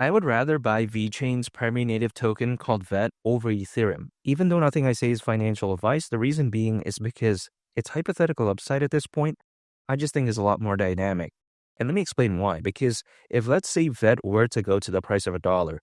I would rather buy VeChain's primary native token called VET over Ethereum. Even though nothing I say is financial advice, the reason being is because its hypothetical upside at this point, I just think is a lot more dynamic. And let me explain why. Because if let's say VET were to go to the price of $1,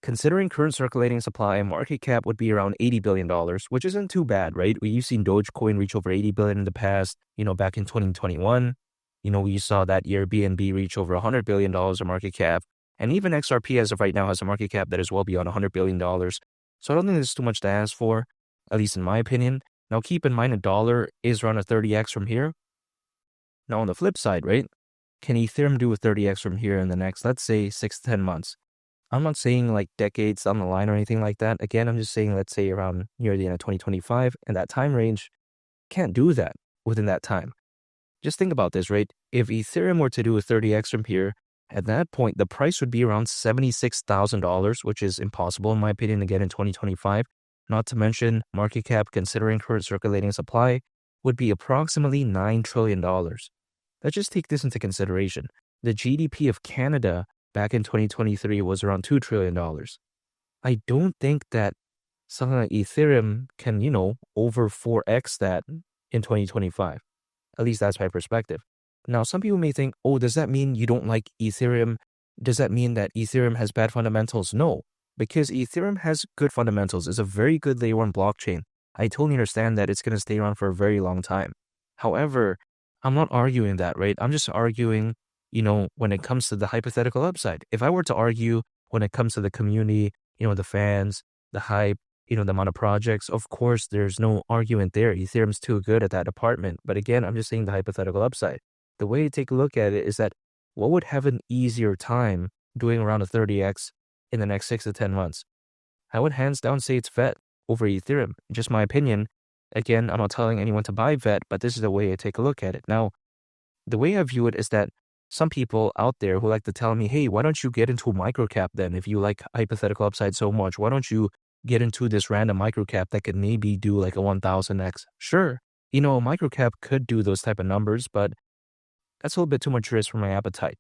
considering current circulating supply, market cap would be around $80 billion, which isn't too bad, right? We've seen Dogecoin reach over 80 billion in the past, back in 2021. We saw that year BNB reach over $100 billion of market cap. And even XRP as of right now has a market cap that is well beyond $100 billion. So I don't think there's too much to ask for, at least in my opinion. Now keep in mind a dollar is around a 30x from here. Now on the flip side, right? Can Ethereum do a 30x from here in the next, let's say, 6 to 10 months? I'm not saying like decades down the line or anything like that. Again, I'm just saying, let's say around near the end of 2025, and that time range can't do that within that time. Just think about this, right? If Ethereum were to do a 30x from here, at that point, the price would be around $76,000, which is impossible in my opinion, again in 2025. Not to mention, market cap, considering current circulating supply, would be approximately $9 trillion. Let's just take this into consideration. The GDP of Canada back in 2023 was around $2 trillion. I don't think that something like Ethereum can, over 4x that in 2025. At least that's my perspective. Now, some people may think, oh, does that mean you don't like Ethereum? Does that mean that Ethereum has bad fundamentals? No, because Ethereum has good fundamentals. It's a very good layer 1 blockchain. I totally understand that it's going to stay around for a very long time. However, I'm not arguing that, right? I'm just arguing, when it comes to the hypothetical upside. If I were to argue when it comes to the community, the fans, the hype, the amount of projects, of course, there's no argument there. Ethereum's too good at that department. But again, I'm just saying the hypothetical upside. The way to take a look at it is that what would have an easier time doing around a 30x in the next 6 to 10 months? I would hands down say it's VET over Ethereum. Just my opinion. Again, I'm not telling anyone to buy VET, but this is the way I take a look at it. Now, the way I view it is that some people out there who like to tell me, hey, why don't you get into a microcap then? If you like hypothetical upside so much, why don't you get into this random microcap that could maybe do like a 1000x? Sure, a microcap could do those type of numbers, but that's a little bit too much risk for my appetite.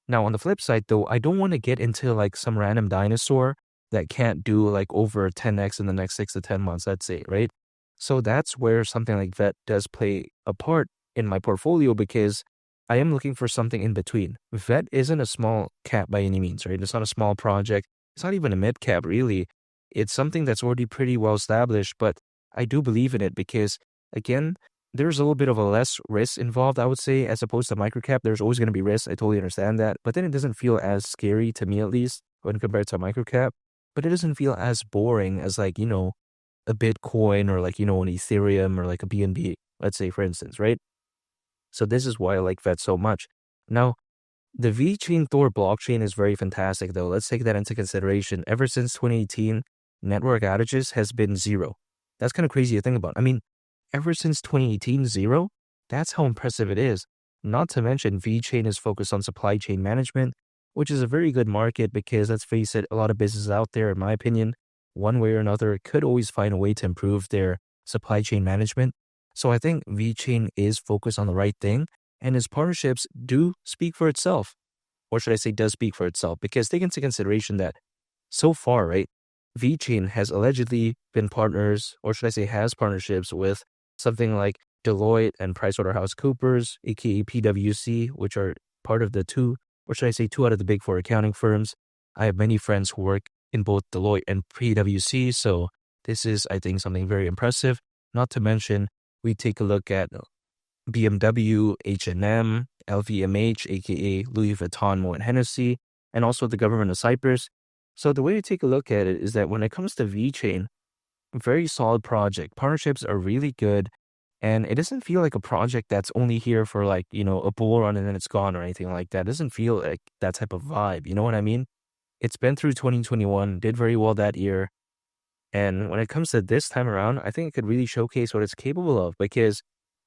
Now, on the flip side, though, I don't want to get into like some random dinosaur that can't do like over 10x in the next 6 to 10 months, let's say, right? So that's where something like VET does play a part in my portfolio because I am looking for something in between. VET isn't a small cap by any means, right? It's not a small project. It's not even a mid cap, really. It's something that's already pretty well established, but I do believe in it because, again, there's a little bit of a less risk involved, I would say, as opposed to microcap. There's always going to be risk. I totally understand that. But then it doesn't feel as scary to me, at least, when compared to a microcap. But it doesn't feel as boring as like, a Bitcoin or like, an Ethereum or like a BNB, let's say, for instance, right? So this is why I like VET so much. Now, the VeChain Thor blockchain is very fantastic, though. Let's take that into consideration. Ever since 2018, network outages has been 0. That's kind of crazy to think about. I mean, ever since 2018, 0? That's how impressive it is. Not to mention, VeChain is focused on supply chain management, which is a very good market because, let's face it, a lot of businesses out there, in my opinion, one way or another, could always find a way to improve their supply chain management. So I think VeChain is focused on the right thing, and its partnerships do speak for itself. Or should I say does speak for itself? Because take into consideration that so far, right, VeChain has allegedly been partners, or should I say has partnerships with something like Deloitte and PricewaterhouseCoopers, aka PwC, which are part of the two out of the big 4 accounting firms. I have many friends who work in both Deloitte and PwC, so this is, I think, something very impressive. Not to mention, we take a look at BMW, H&M, LVMH, aka Louis Vuitton, Moët Hennessy, and also the government of Cyprus. So the way to take a look at it is that when it comes to VeChain, very solid project. Partnerships are really good, and it doesn't feel like a project that's only here for like, a bull run and then it's gone or anything like that. It doesn't feel like that type of vibe. You know what I mean? It's been through 2021, did very well that year. And when it comes to this time around, I think it could really showcase what it's capable of because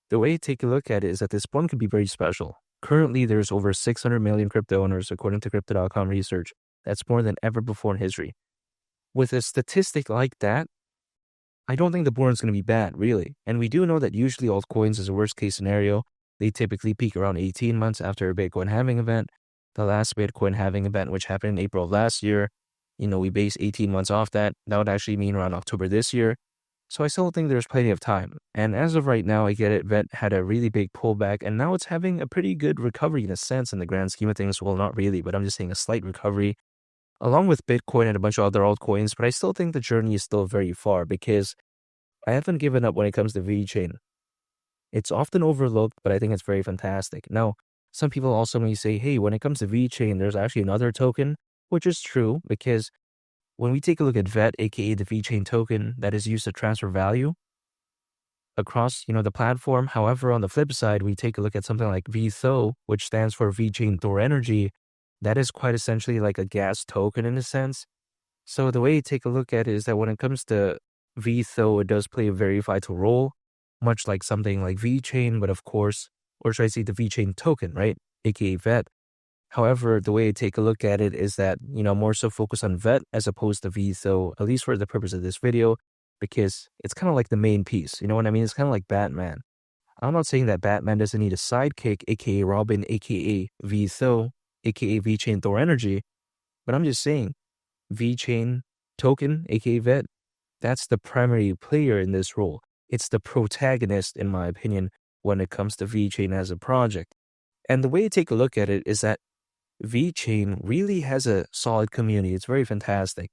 the way to take a look at it is that this one could be very special. Currently, there's over 600 million crypto owners, according to Crypto.com research. That's more than ever before in history. With a statistic like that, I don't think the bull run's going to be bad, really. And we do know that usually altcoins is a worst case scenario. They typically peak around 18 months after a Bitcoin halving event. the last Bitcoin halving event, which happened in April of last year. We base 18 months off that. That would actually mean around October this year. So I still think there's plenty of time. And as of right now, I get it. VET had a really big pullback, and now it's having a pretty good recovery in a sense in the grand scheme of things. Well, not really, but I'm just saying a slight recovery, along with Bitcoin and a bunch of other altcoins. But I still think the journey is still very far because I haven't given up when it comes to VeChain. It's often overlooked, but I think it's very fantastic. Now, some people also may say, hey, when it comes to VeChain, there's actually another token, which is true because when we take a look at VET, aka the VeChain token that is used to transfer value across, the platform. However, on the flip side, we take a look at something like VTHO, which stands for VeChain Thor Energy. That is quite essentially like a gas token in a sense. So the way you take a look at it is that when it comes to VTHO, it does play a very vital role, much like something like VeChain, but of course, or should I say the VeChain token, right? AKA VET. However, the way I take a look at it is that, more so focus on VET as opposed to VTHO, at least for the purpose of this video, because it's kind of like the main piece. You know what I mean? It's kind of like Batman. I'm not saying that Batman doesn't need a sidekick, aka Robin, aka VTHO, aka VeChain Thor Energy, but I'm just saying VeChain token, aka VET, that's the primary player in this role. It's the protagonist, in my opinion, when it comes to VeChain as a project. And the way to take a look at it is that VeChain really has a solid community. It's very fantastic.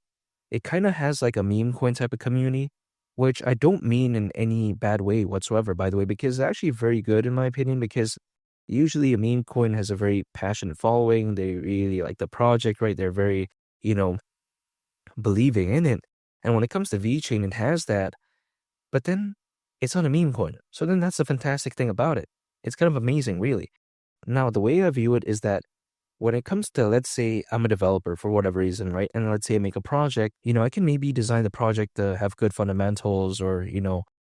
It kind of has like a meme coin type of community, which I don't mean in any bad way whatsoever, by the way, because it's actually very good in my opinion, because usually a meme coin has a very passionate following. They really like the project, right? They're very, believing in it. And when it comes to VeChain, it has that, but then it's not a meme coin. So then that's the fantastic thing about it. It's kind of amazing, really. Now, the way I view it is that when it comes to, let's say I'm a developer for whatever reason, right? And let's say I make a project, I can maybe design the project to have good fundamentals or,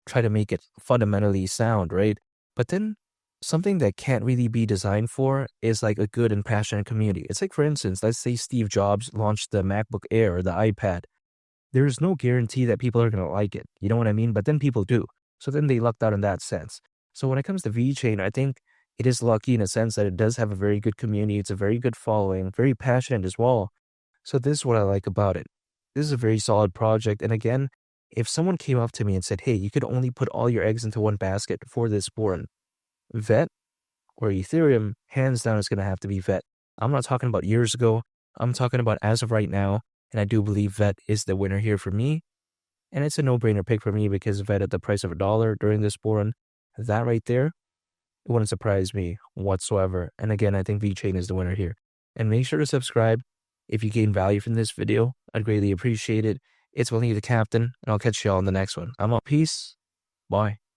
try to make it fundamentally sound, right? But then something that can't really be designed for is like a good and passionate community. It's like, for instance, let's say Steve Jobs launched the MacBook Air or the iPad. There's no guarantee that people are going to like it. You know what I mean? But then people do. So then they lucked out in that sense. So when it comes to VeChain, I think it is lucky in a sense that it does have a very good community. It's a very good following, very passionate as well. So this is what I like about it. This is a very solid project. And again, if someone came up to me and said, hey, you could only put all your eggs into one basket for this board, VET or Ethereum, hands down, is going to have to be VET. I'm not talking about years ago. I'm talking about as of right now. And I do believe VET is the winner here for me. And it's a no-brainer pick for me because VET at the price of $1 during this board, that right there, it wouldn't surprise me whatsoever. And again, I think VeChain is the winner here. And make sure to subscribe if you gain value from this video. I'd greatly appreciate it. It's Willie the Captain, and I'll catch y'all in the next one. I'm out. Peace. Bye.